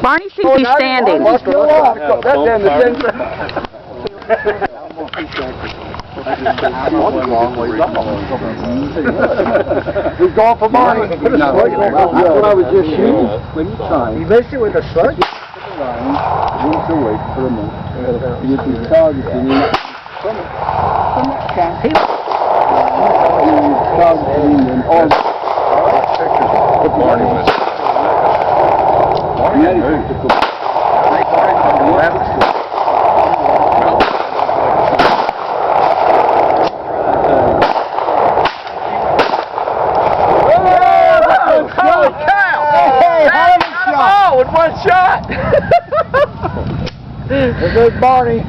Barney seems to be standing. He's going for Barney. That's what I was just shooting. When you try. You missed it with a slug? Once a week for a month. You can targeting him from that camp. Targeting him on. Holy cow! With one shot! There's Barney.